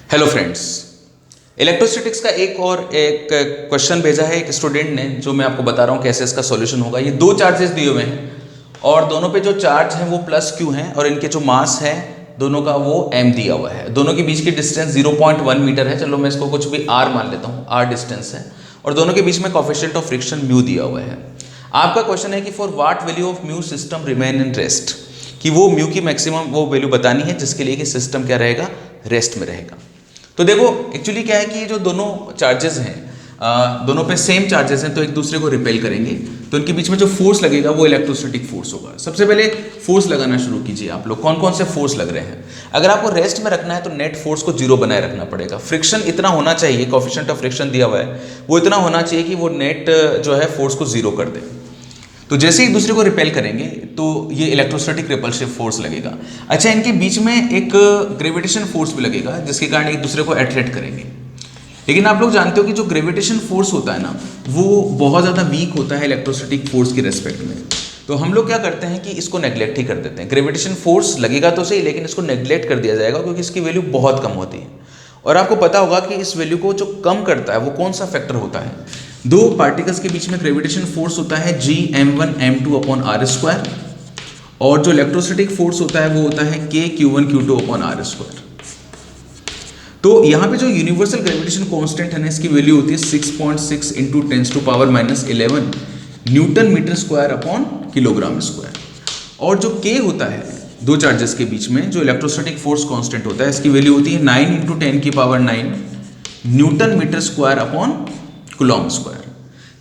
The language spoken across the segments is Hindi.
हेलो फ्रेंड्स, इलेक्ट्रोस्टैटिक्स का एक क्वेश्चन भेजा है एक स्टूडेंट ने, जो मैं आपको बता रहा हूँ कैसे इसका सॉल्यूशन होगा। ये दो चार्जेस दिए हुए हैं और दोनों पे जो चार्ज है वो प्लस क्यू है और इनके जो मास है दोनों का वो m दिया हुआ है। दोनों के बीच की डिस्टेंस 0.1 मीटर है। चलो मैं इसको कुछ भी r मान लेता हूँ, r डिस्टेंस है और दोनों के बीच में कोफिशिएंट ऑफ फ्रिक्शन म्यू दिया हुआ है। आपका क्वेश्चन है कि for what value of mu system remain in rest, कि वो म्यू की मैक्सिमम वो वैल्यू बतानी है जिसके लिए कि सिस्टम क्या रहेगा, रेस्ट में रहेगा। तो देखो एक्चुअली क्या है कि ये जो दोनों चार्जेस हैं दोनों पे सेम चार्जेस हैं तो एक दूसरे को रिपेल करेंगे, तो इनके बीच में जो फोर्स लगेगा वो इलेक्ट्रोस्टैटिक फोर्स होगा। सबसे पहले फोर्स लगाना शुरू कीजिए आप लोग, कौन कौन से फोर्स लग रहे हैं। अगर आपको रेस्ट में रखना है तो नेट फोर्स को जीरो बनाए रखना पड़ेगा। फ्रिक्शन इतना होना चाहिए, कोफिशिएंट ऑफ फ्रिक्शन दिया हुआ है वो इतना होना चाहिए कि वो नेट जो है फोर्स को जीरो कर दे। तो जैसे ही दूसरे को रिपेल करेंगे तो ये इलेक्ट्रोस्टैटिक रिपल्सिव फोर्स लगेगा। अच्छा, इनके बीच में एक ग्रेविटेशन फोर्स भी लगेगा जिसके कारण एक दूसरे को अट्रैक्ट करेंगे। लेकिन आप लोग जानते हो कि जो ग्रेविटेशन फोर्स होता है ना वो बहुत ज़्यादा वीक होता है इलेक्ट्रोस्टैटिक फोर्स के रेस्पेक्ट में। तो हम लोग क्या करते हैं कि इसको नेग्लेक्ट ही कर देते हैं। ग्रेविटेशन फोर्स लगेगा तो सही लेकिन इसको नेग्लेक्ट कर दिया जाएगा क्योंकि इसकी वैल्यू बहुत कम होती है। और आपको पता होगा कि इस वैल्यू को जो कम करता है वो कौन सा फैक्टर होता है। दो पार्टिकल्स के बीच में ग्रेविटेशन फोर्स होता है Gm1m2/r² और जो इलेक्ट्रोस्टैटिक फोर्स होता है वो होता है Kq1q2/r²। तो यहाँ पे जो यूनिवर्सल ग्रेविटेशन कांस्टेंट है ना इसकी वैल्यू होती है 6.6 × 10⁻11 newton metre square upon kilogram square. और जो K होता है दो चार्जेस के बीच में जो इलेक्ट्रोस्टैटिक फोर्स कांस्टेंट होता है इसकी वैल्यू होती है 9 × 10⁹ newton metre square upon coulomb square.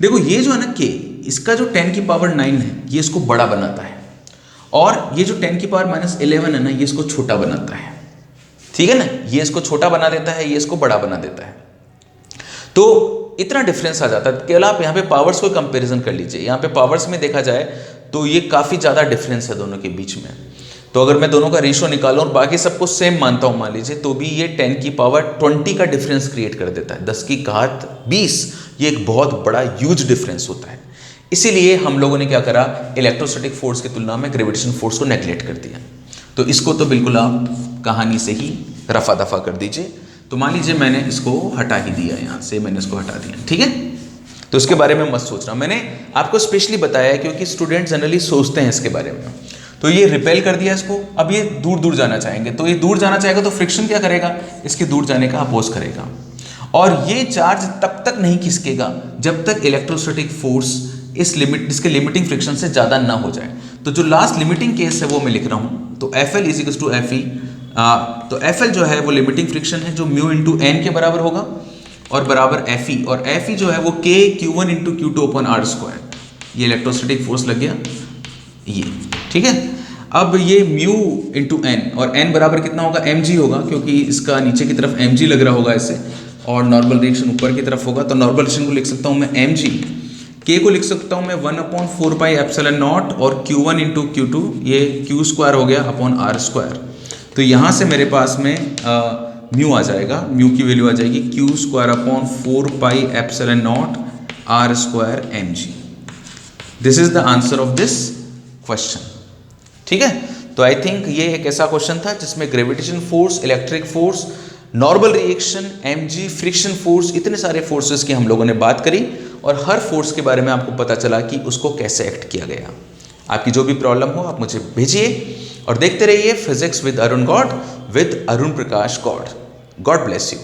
देखो ये जो है ना K, इसका जो 10⁹ है ये इसको बड़ा बनाता है और ये जो 10⁻11 है ना ये इसको छोटा बनाता है। ठीक है ना, ये इसको छोटा बना देता है, ये इसको बड़ा बना देता है। तो इतना डिफरेंस आ जाता है। केवल आप यहाँ पे पावर्स को कंपैरिजन कर लीजिए। यहाँ पे पावर्स में देखा जाए तो ये काफ़ी ज़्यादा डिफरेंस है दोनों के बीच में। तो अगर मैं दोनों का रेशियो निकालूं और बाकी सबको सेम मानता हूं मान लीजिए, तो भी ये 10⁻20 का डिफरेंस क्रिएट कर देता है। 10⁻20 ये एक बहुत बड़ा ह्यूज डिफरेंस होता है। इसीलिए हम लोगों ने क्या करा, इलेक्ट्रोस्टैटिक फोर्स की तुलना में ग्रेविटेशन फोर्स को नेग्लेक्ट कर दिया। तो इसको तो बिल्कुल आप कहानी से ही रफा दफा कर दीजिए। तो मान लीजिए मैंने इसको हटा ही दिया, यहाँ से मैंने इसको हटा दिया, ठीक है। तो इसके बारे में मत सोचना, मैंने आपको स्पेशली बताया है क्योंकि स्टूडेंट जनरली सोचते हैं इसके बारे में। तो ये रिपेल कर दिया इसको, अब ये दूर दूर जाना चाहेंगे। तो ये दूर जाना चाहेगा तो फ्रिक्शन क्या करेगा, इसके दूर जाने का अपोज करेगा। और ये चार्ज तब तक नहीं खिसकेगा जब तक इलेक्ट्रोस्टैटिक फोर्स इसके लिमिटिंग फ्रिक्शन से ज़्यादा ना हो जाए। तो जो लास्ट लिमिटिंग केस है वो मैं लिख रहा हूँ। तो FL = FE। तो FL जो है वो लिमिटिंग फ्रिक्शन है जो म्यू × n के बराबर होगा और बराबर FE, और FE जो है वो Kq1 × Q2/r²। ये इलेक्ट्रोस्टैटिक फोर्स लग गया ये, ठीक है। अब ये म्यू × n और n बराबर कितना होगा, mg होगा क्योंकि इसका नीचे की तरफ mg लग रहा होगा इससे और नॉर्मल रिएक्शन ऊपर की तरफ होगा। तो नॉर्मल रिएक्शन को लिख सकता हूँ मैं mg, k को लिख सकता हूँ मैं 1/4πε0 और Q1 × Q2 ये Q² हो गया अपॉन r²। तो यहाँ से मेरे पास में म्यू आ जाएगा, म्यू की वैल्यू आ जाएगी Q² अपॉन 4πε0 r² mg। This is the answer of this question, ठीक है। तो आई थिंक ये एक ऐसा क्वेश्चन था जिसमें gravitation force, electric force, normal reaction, mg, friction force, इतने सारे फोर्सेस की हम लोगों ने बात करी और हर फोर्स के बारे में आपको पता चला कि उसको कैसे एक्ट किया गया। आपकी जो भी प्रॉब्लम हो आप मुझे भेजिए और देखते रहिए physics with Arun God, with Arun Prakash God. God bless you.